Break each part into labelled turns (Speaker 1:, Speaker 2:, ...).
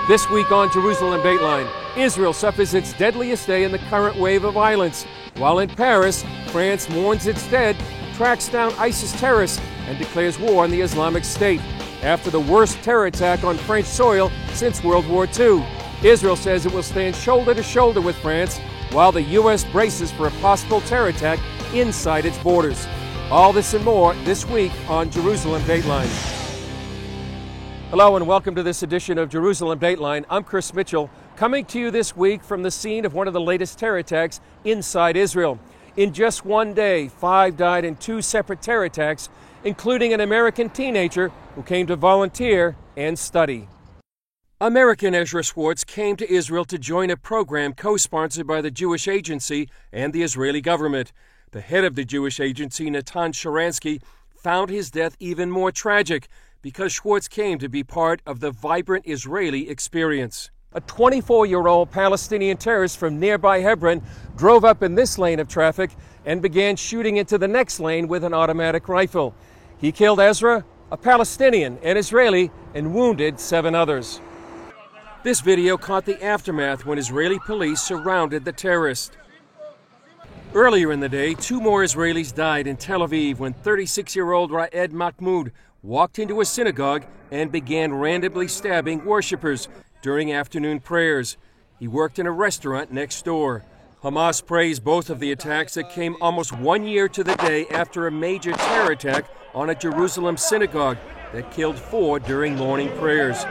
Speaker 1: This week on Jerusalem Dateline, Israel suffers its deadliest day in the current wave of violence. While in Paris, France mourns its dead, tracks down ISIS terrorists, and declares war on the Islamic State after the worst terror attack on French soil since World War II. Israel says it will stand shoulder to shoulder with France, while the U.S. braces for a possible terror attack inside its borders. All this and more this week on Jerusalem Dateline. Hello and welcome to this edition of Jerusalem Dateline. I'm Chris Mitchell, coming to you this week from the scene of one of the latest terror attacks inside Israel. In just one day, 5 died in 2 separate terror attacks, including an American teenager who came to volunteer and study. American Ezra Schwartz came to Israel to join a program co-sponsored by the Jewish Agency and the Israeli government. The head of the Jewish Agency, Natan Sharansky, found his death even more tragic because Schwartz came to be part of the vibrant Israeli experience. A 24-year-old Palestinian terrorist from nearby Hebron drove up in this lane of traffic and began shooting into the next lane with an automatic rifle. He killed Ezra, a Palestinian, an Israeli, and wounded 7 others. This video caught the aftermath when Israeli police surrounded the terrorist. Earlier in the day, 2 more Israelis died in Tel Aviv when 36-year-old Raed Mahmoud walked into a synagogue and began randomly stabbing worshippers during afternoon prayers. He worked in a restaurant next door. Hamas praised both of the attacks that came almost 1 year to the day after a major terror attack on a Jerusalem synagogue that killed 4 during morning prayers.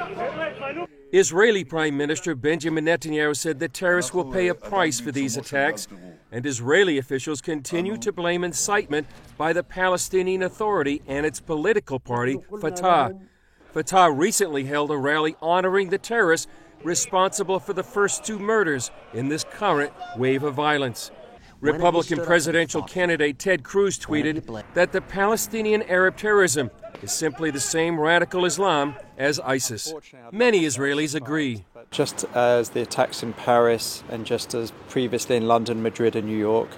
Speaker 1: Israeli Prime Minister Benjamin Netanyahu said the terrorists will pay a price for these attacks, and Israeli officials continue to blame incitement by the Palestinian Authority and its political party, Fatah. Fatah recently held a rally honoring the terrorists responsible for the first 2 murders in this current wave of violence. Republican presidential candidate Ted Cruz tweeted that the Palestinian Arab terrorism is simply the same radical Islam as ISIS. Many Israelis agree.
Speaker 2: Just as the attacks in Paris and just as previously in London, Madrid and New York,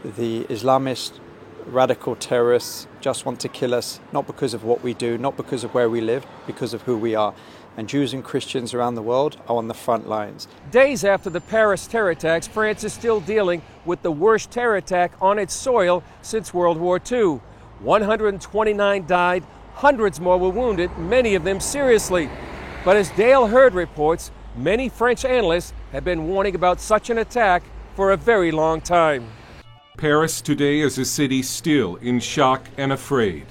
Speaker 2: the Islamist radical terrorists just want to kill us, not because of what we do, not because of where we live, because of who we are. And Jews and Christians around the world are on the front lines.
Speaker 1: Days after the Paris terror attacks, France is still dealing with the worst terror attack on its soil since World War II. 129 died, hundreds more were wounded, many of them seriously. But as Dale Hurd reports, many French analysts have been warning about such an attack for a very long time.
Speaker 3: Paris today is a city still in shock and afraid.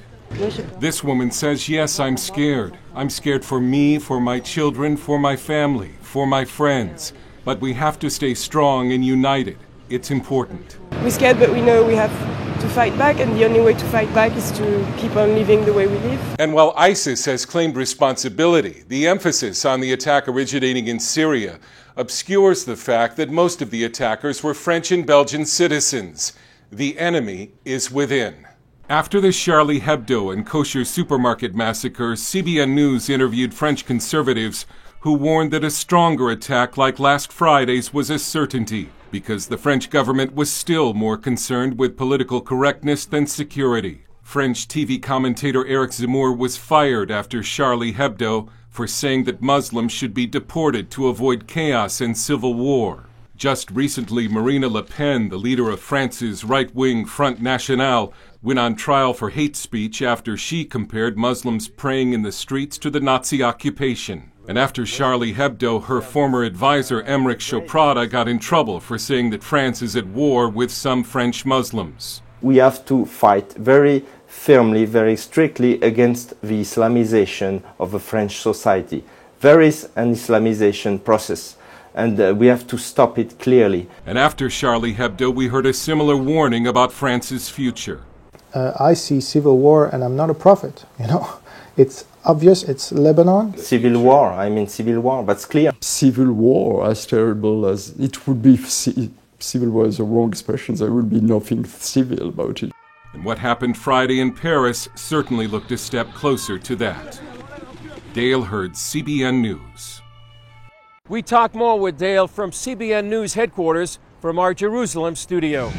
Speaker 3: This woman says, yes, I'm scared. I'm scared for me, for my children, for my family, for my friends. But we have to stay strong and united. It's important.
Speaker 4: We're scared, but we know we have to fight back, and the only way to fight back is to keep on living the way we live.
Speaker 3: And while ISIS has claimed responsibility, the emphasis on the attack originating in Syria obscures the fact that most of the attackers were French and Belgian citizens. The enemy is within. After the Charlie Hebdo and kosher supermarket massacre, CBN News interviewed French conservatives who warned that a stronger attack like last Friday's was a certainty because the French government was still more concerned with political correctness than security. French TV commentator Eric Zemmour was fired after Charlie Hebdo for saying that Muslims should be deported to avoid chaos and civil war. Just recently, Marine Le Pen, the leader of France's right-wing Front National, went on trial for hate speech after she compared Muslims praying in the streets to the Nazi occupation. And after Charlie Hebdo, her former advisor, Emmerich Choprada, got in trouble for saying that France is at war with some French Muslims.
Speaker 5: We have to fight very firmly, very strictly against the Islamization of a French society. There is an Islamization process, and we have to stop it clearly.
Speaker 3: And after Charlie Hebdo, we heard a similar warning about France's future.
Speaker 6: I see civil war, and I'm not a prophet, It's obvious, it's Lebanon.
Speaker 5: Civil war, that's clear.
Speaker 7: Civil war, as terrible as it would be, civil war is a wrong expression, there would be nothing civil about it.
Speaker 3: And what happened Friday in Paris certainly looked a step closer to that. Dale Hurd, CBN News.
Speaker 1: We talk more with Dale from CBN News headquarters from our Jerusalem studio.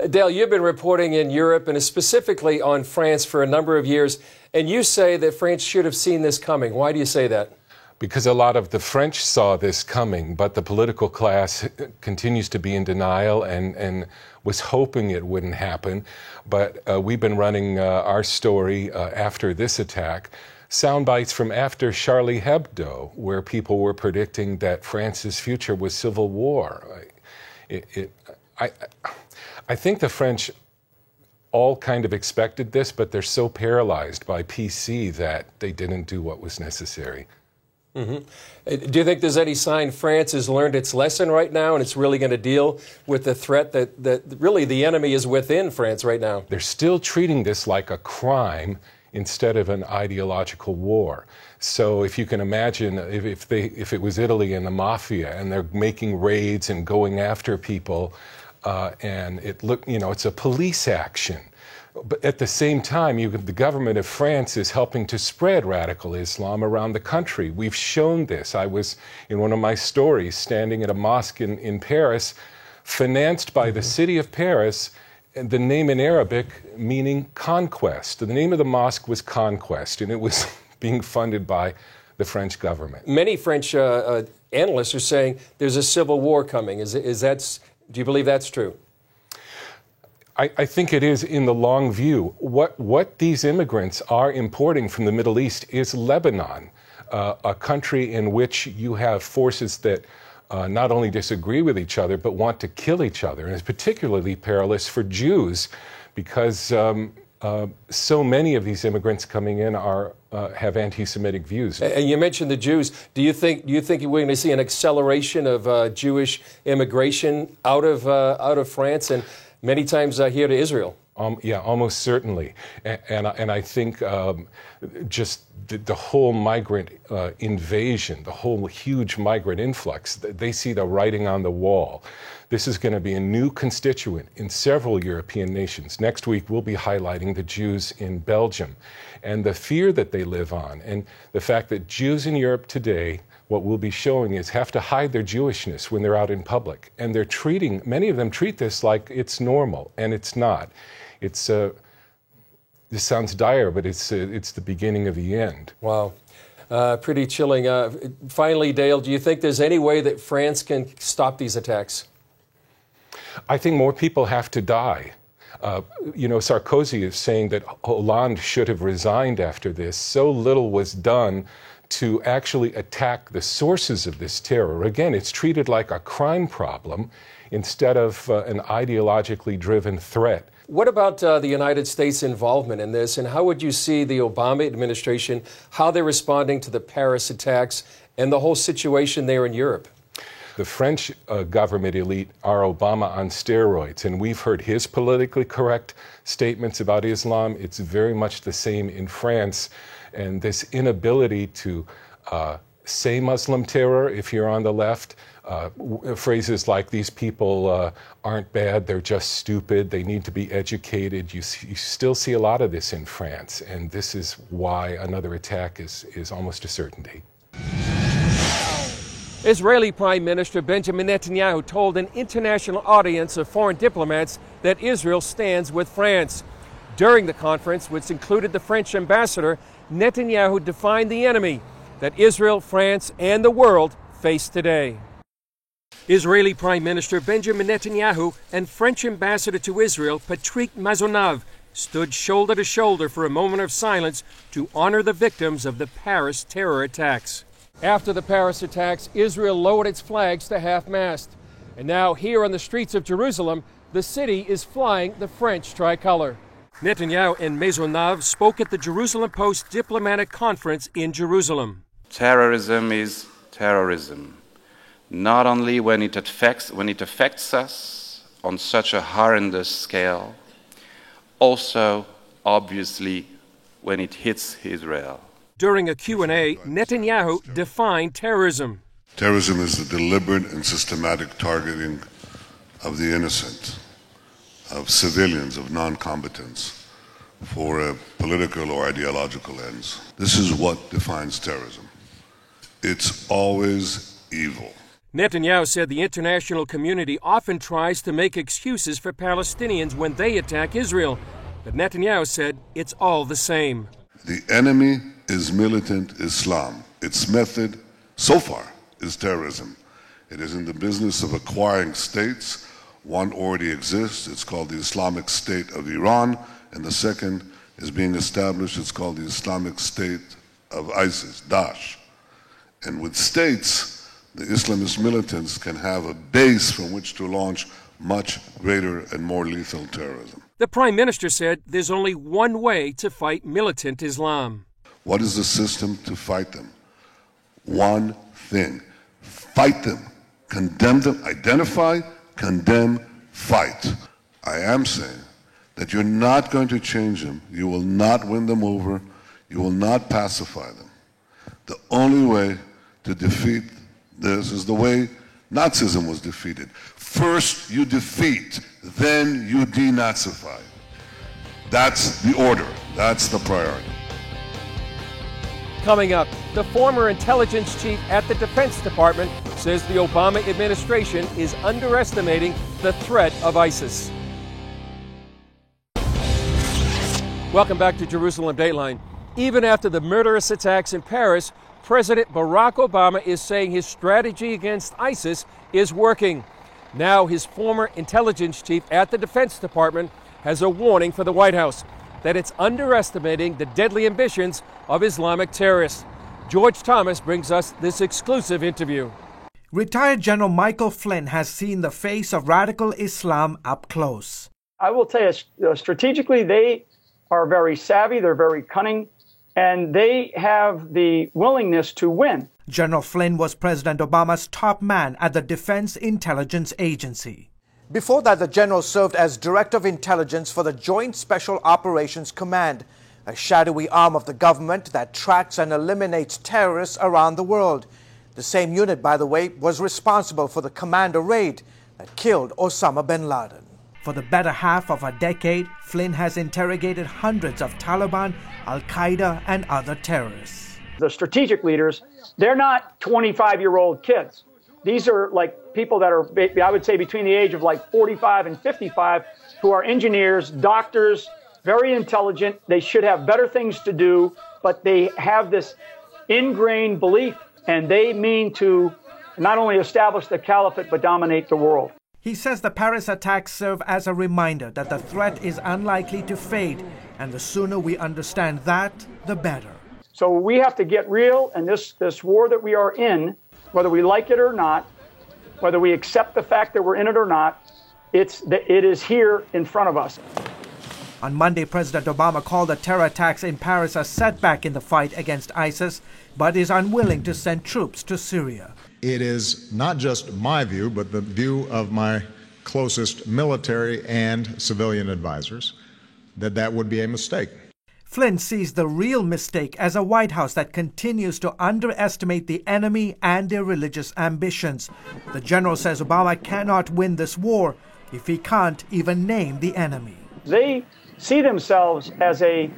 Speaker 1: Dale, you've been reporting in Europe and specifically on France for a number of years, and you say that France should have seen this coming. Why do you say that?
Speaker 3: because a lot of the French saw this coming, but the political class continues to be in denial and was hoping it wouldn't happen. But we've been running our story after this attack, sound bites from after Charlie Hebdo, where people were predicting that France's future was civil war. I think the French all kind of expected this, but they're so paralyzed by PC that they didn't do what was necessary.
Speaker 1: Mm-hmm. Do you think there's any sign France has learned its lesson right now and it's really going to deal with the threat that really the enemy is within France right now?
Speaker 3: They're still treating this like a crime instead of an ideological war. So if you can imagine if it was Italy and the mafia and they're making raids and going after people and it's a police action. But at the same time, the government of France is helping to spread radical Islam around the country. We've shown this. I was, in one of my stories, standing at a mosque in Paris, financed by the city of Paris, and the name in Arabic meaning conquest. The name of the mosque was Conquest, and it was being funded by the French government.
Speaker 1: Many French analysts are saying there's a civil war coming. Do you believe that's true?
Speaker 3: I think it is in the long view. What these immigrants are importing from the Middle East is Lebanon, a country in which you have forces that not only disagree with each other, but want to kill each other. And it's particularly perilous for Jews because so many of these immigrants coming in have anti-Semitic views.
Speaker 1: And you mentioned the Jews. Do you think we're going to see an acceleration of Jewish immigration out of France and many times here to Israel?
Speaker 3: Yeah, almost certainly. And I think just the whole migrant invasion, the whole huge migrant influx, they see the writing on the wall. This is going to be a new constituent in several European nations. Next week, we'll be highlighting the Jews in Belgium and the fear that they live on, and the fact that Jews in Europe today, what we'll be showing is have to hide their Jewishness when they're out in public. And many of them treat this like it's normal, and it's not. This sounds dire, but it's the beginning of the end.
Speaker 1: Wow. Pretty chilling. Finally, Dale, do you think there's any way that France can stop these attacks?
Speaker 3: I think more people have to die. Sarkozy is saying that Hollande should have resigned after this. So little was done to actually attack the sources of this terror. Again, it's treated like a crime problem instead of an ideologically driven threat.
Speaker 1: What about the United States' involvement in this, and how would you see the Obama administration, how they're responding to the Paris attacks and the whole situation there in Europe?
Speaker 3: The French government elite are Obama on steroids, and we've heard his politically correct statements about Islam. It's very much the same in France. And this inability to say Muslim terror if you're on the left, phrases like these people aren't bad, they're just stupid, they need to be educated. You still see a lot of this in France, and this is why another attack is almost a certainty.
Speaker 1: Israeli Prime Minister Benjamin Netanyahu told an international audience of foreign diplomats that Israel stands with France. During the conference, which included the French ambassador, Netanyahu defined the enemy that Israel, France, and the world face today. Israeli Prime Minister Benjamin Netanyahu and French ambassador to Israel, Patrick Maisonneuve, stood shoulder to shoulder for a moment of silence to honor the victims of the Paris terror attacks. After the Paris attacks, Israel lowered its flags to half-mast. And now here on the streets of Jerusalem, the city is flying the French tricolor. Netanyahu and Maisonneuve spoke at the Jerusalem Post diplomatic conference in Jerusalem.
Speaker 8: Terrorism is terrorism, not only when it affects us on such a horrendous scale, also, obviously, when it hits Israel.
Speaker 1: During a Q&A, Netanyahu defined terrorism.
Speaker 9: Terrorism is the deliberate and systematic targeting of the innocent, of civilians, of non-combatants, for political or ideological ends. This is what defines terrorism. It's always evil.
Speaker 1: Netanyahu said the international community often tries to make excuses for Palestinians when they attack Israel. But Netanyahu said it's all the same.
Speaker 9: The enemy is militant Islam. Its method so far, is terrorism. It is in the business of acquiring states. One already exists. It's called the Islamic State of Iran, and the second is being established. It's called the Islamic State of ISIS, Daesh. And with states, the Islamist militants can have a base from which to launch much greater and more lethal terrorism.
Speaker 1: The Prime Minister said there's only one way to fight militant Islam.
Speaker 9: What is the system to fight them? One thing. Fight them. Condemn them. Identify, condemn, fight. I am saying that you're not going to change them. You will not win them over. You will not pacify them. The only way to defeat this is the way Nazism was defeated. First you defeat, then you denazify. That's the order. That's the priority.
Speaker 1: Coming up, the former intelligence chief at the Defense Department says the Obama administration is underestimating the threat of ISIS. Welcome back to Jerusalem Dateline. Even after the murderous attacks in Paris, President Barack Obama is saying his strategy against ISIS is working. Now his former intelligence chief at the Defense Department has a warning for the White House that it's underestimating the deadly ambitions of Islamic terrorists. George Thomas brings us this exclusive interview.
Speaker 10: Retired General Michael Flynn has seen the face of radical Islam up close.
Speaker 11: I will tell you, strategically, they are very savvy, they're very cunning, and they have the willingness to win.
Speaker 10: General Flynn was President Obama's top man at the Defense Intelligence Agency.
Speaker 12: Before that, the general served as Director of Intelligence for the Joint Special Operations Command, a shadowy arm of the government that tracks and eliminates terrorists around the world. The same unit, by the way, was responsible for the Commander raid that killed Osama bin Laden.
Speaker 10: For the better half of a decade, Flynn has interrogated hundreds of Taliban, Al-Qaeda, and other terrorists.
Speaker 11: The strategic leaders, they're not 25-year-old kids. These are like people that are, I would say, between the age of like 45 and 55, who are engineers, doctors, very intelligent. They should have better things to do, but they have this ingrained belief, and they mean to not only establish the caliphate, but dominate the world.
Speaker 10: He says the Paris attacks serve as a reminder that the threat is unlikely to fade, and the sooner we understand that, the better.
Speaker 11: So we have to get real, and this war that we are in, whether we like it or not, whether we accept the fact that we're in it or not, it is here in front of us.
Speaker 10: On Monday, President Obama called the terror attacks in Paris a setback in the fight against ISIS, but is unwilling to send troops to Syria.
Speaker 13: It is not just my view, but the view of my closest military and civilian advisors, that would be a mistake.
Speaker 10: Flynn sees the real mistake as a White House that continues to underestimate the enemy and their religious ambitions. The general says Obama cannot win this war if he can't even name the enemy.
Speaker 11: They see themselves as a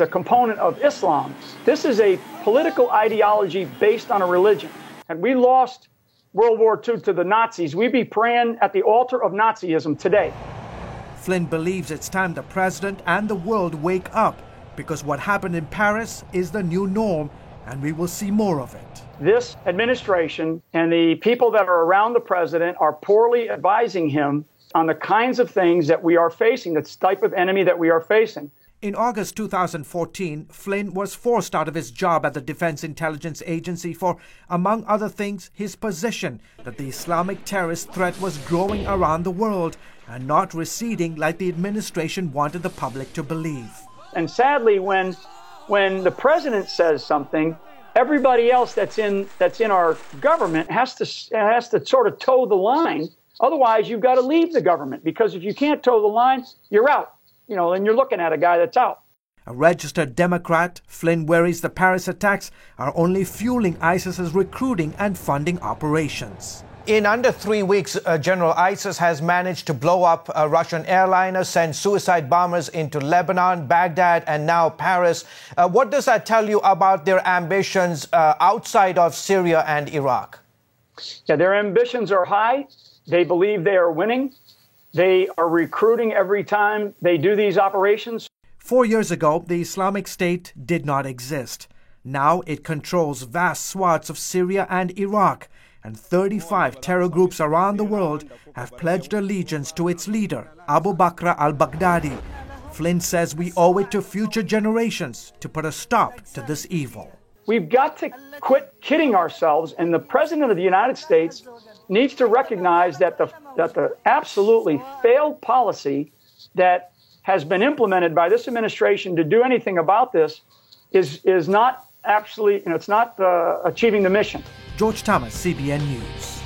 Speaker 11: component of Islam. This is a political ideology based on a religion. And we lost World War II to the Nazis. We'd be praying at the altar of Nazism today.
Speaker 10: Flynn believes it's time the president and the world wake up, because what happened in Paris is the new norm, and we will see more of it.
Speaker 11: This administration and the people that are around the president are poorly advising him on the kinds of things that we are facing, the type of enemy that we are facing.
Speaker 10: In August 2014, Flynn was forced out of his job at the Defense Intelligence Agency for, among other things, his position that the Islamic terrorist threat was growing around the world and not receding like the administration wanted the public to believe.
Speaker 11: And sadly, when the president says something, everybody else that's in our government has to sort of toe the line. Otherwise, you've got to leave the government, because if you can't toe the line, you're out. And you're looking at a guy that's out.
Speaker 10: A registered Democrat, Flynn worries the Paris attacks are only fueling ISIS's recruiting and funding operations.
Speaker 12: In under 3 weeks, General, ISIS has managed to blow up a Russian airliner, send suicide bombers into Lebanon, Baghdad, and now Paris. What does that tell you about their ambitions outside of Syria and Iraq?
Speaker 11: Yeah, their ambitions are high. They believe they are winning. They are recruiting every time they do these operations.
Speaker 10: 4 years ago, the Islamic State did not exist. Now it controls vast swaths of Syria and Iraq, and 35 terror groups around the world have pledged allegiance to its leader, Abu Bakr al-Baghdadi. Flynn says we owe it to future generations to put a stop to this evil.
Speaker 11: We've got to quit kidding ourselves, and the President of the United States needs to recognize that the absolutely failed policy that has been implemented by this administration to do anything about this is not actually, it's not achieving the mission.
Speaker 10: George Thomas, CBN News.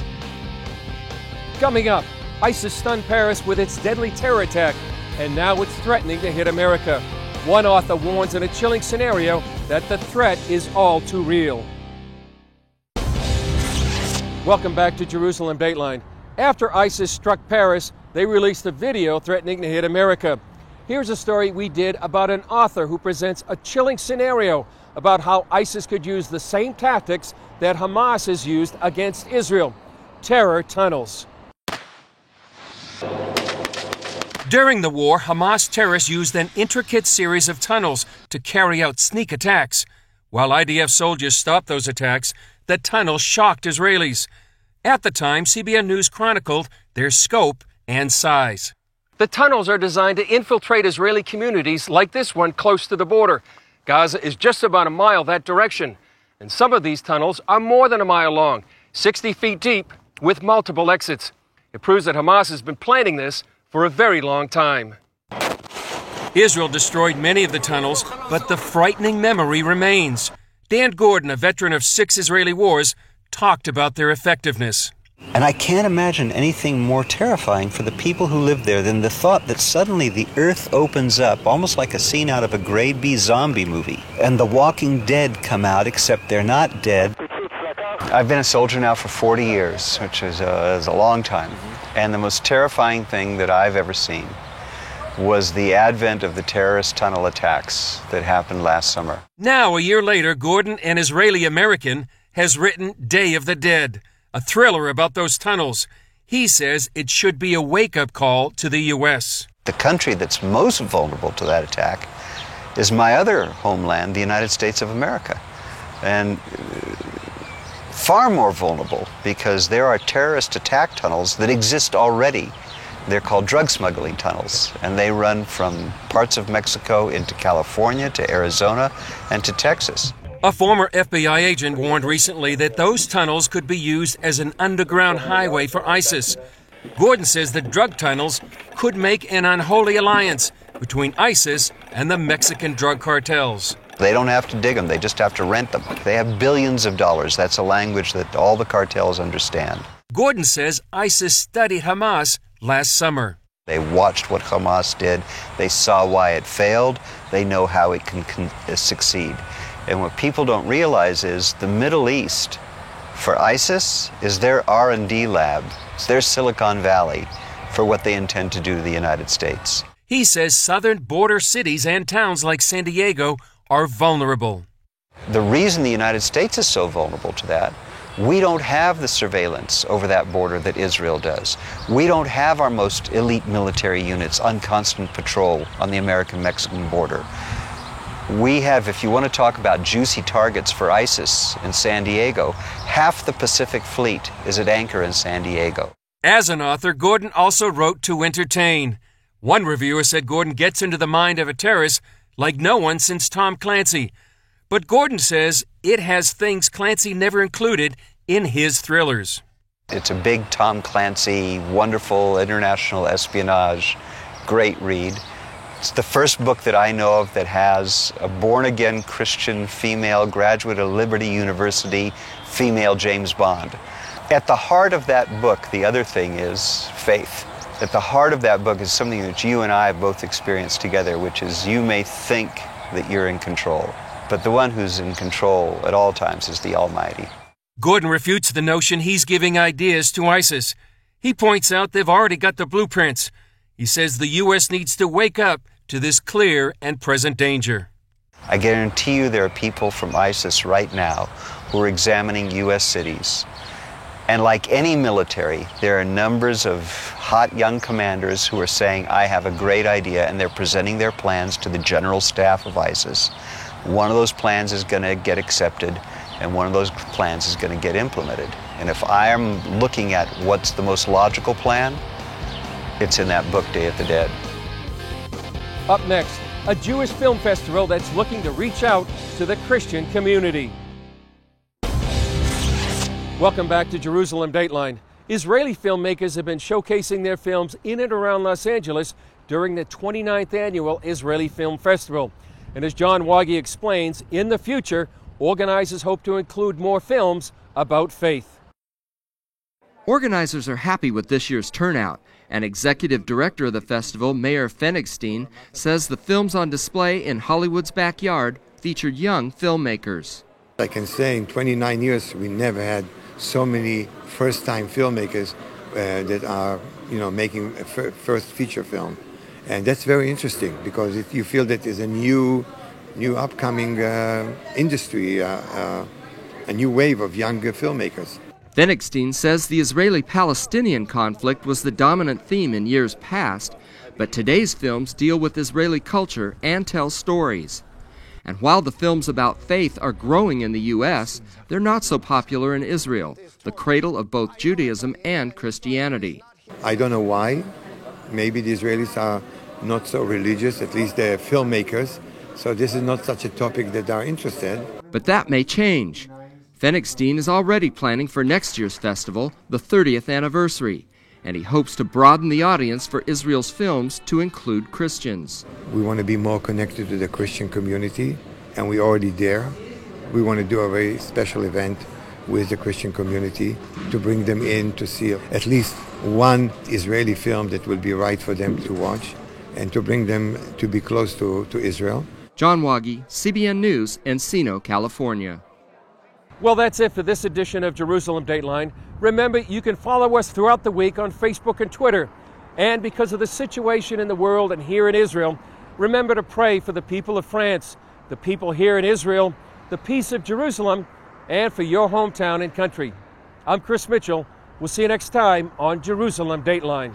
Speaker 1: Coming up, ISIS stunned Paris with its deadly terror attack, and now it's threatening to hit America. One author warns in a chilling scenario that the threat is all too real. Welcome back to Jerusalem Dateline. After ISIS struck Paris, they released a video threatening to hit America. Here's a story we did about an author who presents a chilling scenario about how ISIS could use the same tactics that Hamas has used against Israel: terror tunnels. During the war, Hamas terrorists used an intricate series of tunnels to carry out sneak attacks. While IDF soldiers stopped those attacks, the tunnels shocked Israelis. At the time, CBN News chronicled their scope and size. The tunnels are designed to infiltrate Israeli communities like this one close to the border. Gaza is just about a mile that direction, and some of these tunnels are more than a mile long, 60 feet deep, with multiple exits. It proves that Hamas has been planning this for a very long time. Israel destroyed many of the tunnels, but the frightening memory remains. Dan Gordon, a veteran of 6 Israeli wars, talked about their effectiveness.
Speaker 14: And I can't imagine anything more terrifying for the people who live there than the thought that suddenly the earth opens up, almost like a scene out of a grade B zombie movie, and the walking dead come out, except they're not dead. I've been a soldier now for 40 years, which is a long time. And the most terrifying thing that I've ever seen was the advent of the terrorist tunnel attacks that happened last summer.
Speaker 1: Now, a year later, Gordon, an Israeli-American, has written Day of the Dead, a thriller about those tunnels. He says it should be a wake-up call to the U.S.
Speaker 14: The country that's most vulnerable to that attack is my other homeland, the United States of America. And far more vulnerable because there are terrorist attack tunnels that exist already. They're called drug smuggling tunnels, and they run from parts of Mexico into California, to Arizona, and to Texas.
Speaker 1: A former FBI agent warned recently that those tunnels could be used as an underground highway for ISIS. Gordon says the drug tunnels could make an unholy alliance between ISIS and the Mexican drug cartels.
Speaker 14: They don't have to dig them, they just have to rent them. They have billions of dollars. That's a language that all the cartels understand.
Speaker 1: Gordon says ISIS studied Hamas last summer.
Speaker 14: They watched what Hamas did. They saw why it failed. They know how it can succeed. And what people don't realize is the Middle East, for ISIS, is their R&D lab. It's their Silicon Valley for what they intend to do to the United States.
Speaker 1: He says southern border cities and towns like San Diego are vulnerable.
Speaker 14: The reason the United States is so vulnerable to that, we don't have the surveillance over that border that Israel does. We don't have our most elite military units on constant patrol on the American-Mexican border. We have, if you want to talk about juicy targets for ISIS in San Diego, half the Pacific Fleet is at anchor in San Diego.
Speaker 1: As an author, Gordon also wrote to entertain. One reviewer said Gordon gets into the mind of a terrorist like no one since Tom Clancy. But Gordon says it has things Clancy never included in his thrillers.
Speaker 14: It's a big Tom Clancy, wonderful international espionage, great read. It's the first book that I know of that has a born-again Christian female graduate of Liberty University, female James Bond. At the heart of that book, the other thing is faith. At the heart of that book is something that you and I have both experienced together, which is you may think that you're in control, but the one who's in control at all times is the Almighty.
Speaker 1: Gordon refutes the notion he's giving ideas to ISIS. He points out they've already got the blueprints. He says the U.S. needs to wake up to this clear and present danger.
Speaker 14: I guarantee you there are people from ISIS right now who are examining U.S. cities. And like any military, there are numbers of hot young commanders who are saying, I have a great idea, and they're presenting their plans to the general staff of ISIS. One of those plans is going to get accepted, and one of those plans is going to get implemented. And if I am looking at what's the most logical plan, it's in that book, Day of the Dead.
Speaker 1: Up next, a Jewish film festival that's looking to reach out to the Christian community. Welcome back to Jerusalem Dateline. Israeli filmmakers have been showcasing their films in and around Los Angeles during the 29th annual Israeli Film Festival. And as John Wagi explains, in the future, organizers hope to include more films about faith.
Speaker 15: Organizers are happy with this year's turnout, and executive director of the festival, Mayor Fenigstein, says the films on display in Hollywood's backyard featured young filmmakers.
Speaker 16: I can say in 29 years we never had so many first-time filmmakers that are, making a first feature film, and that's very interesting because you feel that there's a new upcoming industry, a new wave of younger filmmakers.
Speaker 15: Fenigstein says the Israeli-Palestinian conflict was the dominant theme in years past, but today's films deal with Israeli culture and tell stories. And while the films about faith are growing in the U.S., they're not so popular in Israel, the cradle of both Judaism and Christianity.
Speaker 16: I don't know why. Maybe the Israelis are not so religious, at least they're filmmakers, so this is not such a topic that they're interested.
Speaker 15: But that may change. Fenigstein is already planning for next year's festival, the 30th anniversary, and he hopes to broaden the audience for Israel's films to include Christians.
Speaker 16: We want to be more connected to the Christian community, and we're already there. We want to do a very special event with the Christian community to bring them in to see at least one Israeli film that will be right for them to watch, and to bring them to be close to Israel.
Speaker 15: John Wagi, CBN News, Encino, California.
Speaker 1: Well, that's it for this edition of Jerusalem Dateline. Remember, you can follow us throughout the week on Facebook and Twitter. And because of the situation in the world and here in Israel, remember to pray for the people of France, the people here in Israel, the peace of Jerusalem, and for your hometown and country. I'm Chris Mitchell. We'll see you next time on Jerusalem Dateline.